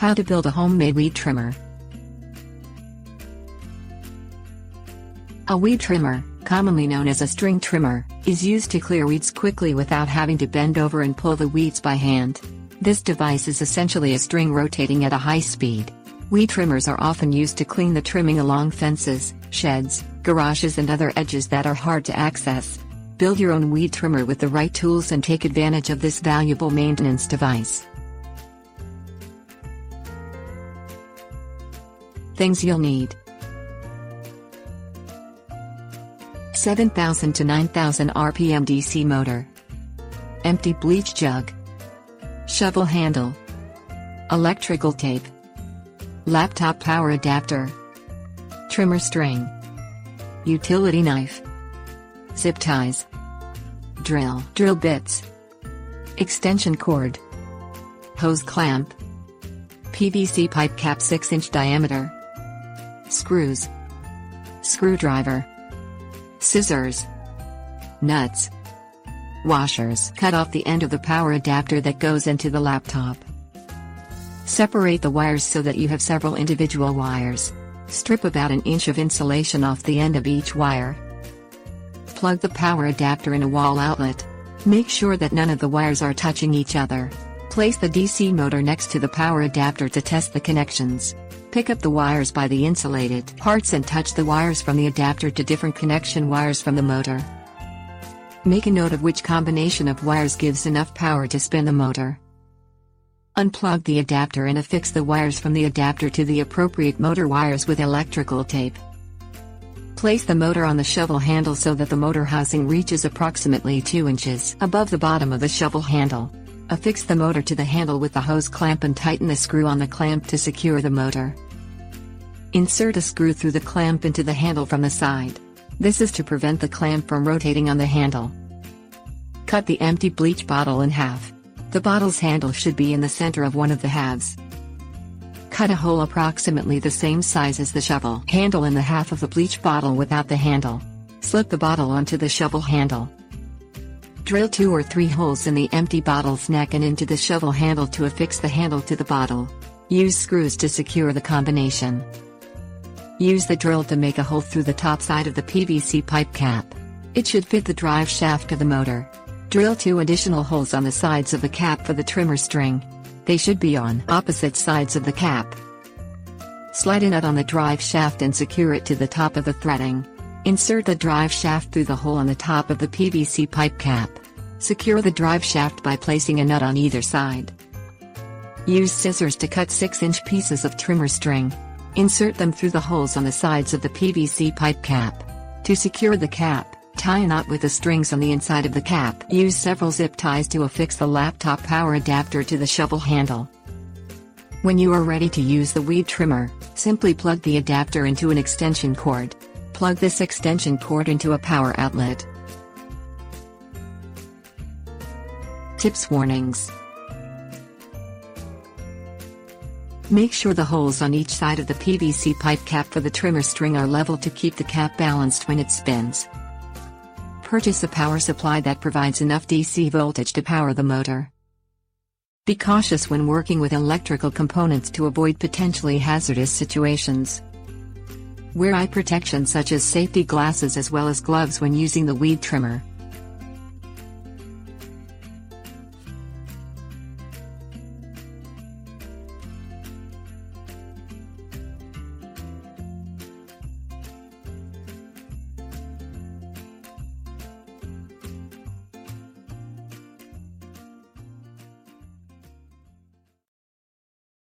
How to build a homemade weed trimmer. A weed trimmer, commonly known as a string trimmer, is used to clear weeds quickly without having to bend over and pull the weeds by hand. This device is essentially a string rotating at a high speed. Weed trimmers are often used to clean the trimming along fences, sheds, garages and other edges that are hard to access. Build your own weed trimmer with the right tools and take advantage of this valuable maintenance device. Things you'll need: 7,000 to 9,000 RPM DC motor, empty bleach jug, shovel handle, electrical tape, laptop power adapter, trimmer string, utility knife, zip ties, drill bits, extension cord, hose clamp, PVC pipe cap 6-inch diameter, screws, screwdriver, scissors, nuts, washers. Cut off the end of the power adapter that goes into the laptop. Separate the wires so that you have several individual wires. Strip about an inch of insulation off the end of each wire. Plug the power adapter in a wall outlet. Make sure that none of the wires are touching each other. Place the DC motor next to the power adapter to test the connections. Pick up the wires by the insulated parts and touch the wires from the adapter to different connection wires from the motor. Make a note of which combination of wires gives enough power to spin the motor. Unplug the adapter and affix the wires from the adapter to the appropriate motor wires with electrical tape. Place the motor on the shovel handle so that the motor housing reaches approximately 2 inches above the bottom of the shovel handle. Affix the motor to the handle with the hose clamp and tighten the screw on the clamp to secure the motor. Insert a screw through the clamp into the handle from the side. This is to prevent the clamp from rotating on the handle. Cut the empty bleach bottle in half. The bottle's handle should be in the center of one of the halves. Cut a hole approximately the same size as the shovel handle in the half of the bleach bottle without the handle. Slip the bottle onto the shovel handle. Drill 2 or 3 holes in the empty bottle's neck and into the shovel handle to affix the handle to the bottle. Use screws to secure the combination. Use the drill to make a hole through the top side of the PVC pipe cap. It should fit the drive shaft of the motor. Drill 2 additional holes on the sides of the cap for the trimmer string. They should be on opposite sides of the cap. Slide a nut on the drive shaft and secure it to the top of the threading. Insert the drive shaft through the hole on the top of the PVC pipe cap. Secure the drive shaft by placing a nut on either side. Use scissors to cut 6-inch pieces of trimmer string. Insert them through the holes on the sides of the PVC pipe cap. To secure the cap, tie a knot with the strings on the inside of the cap. Use several zip ties to affix the laptop power adapter to the shovel handle. When you are ready to use the weed trimmer, simply plug the adapter into an extension cord. Plug this extension cord into a power outlet. Tips: warnings. Make sure the holes on each side of the PVC pipe cap for the trimmer string are level to keep the cap balanced when it spins. Purchase a power supply that provides enough DC voltage to power the motor. Be cautious when working with electrical components to avoid potentially hazardous situations. Wear eye protection such as safety glasses as well as gloves when using the weed trimmer.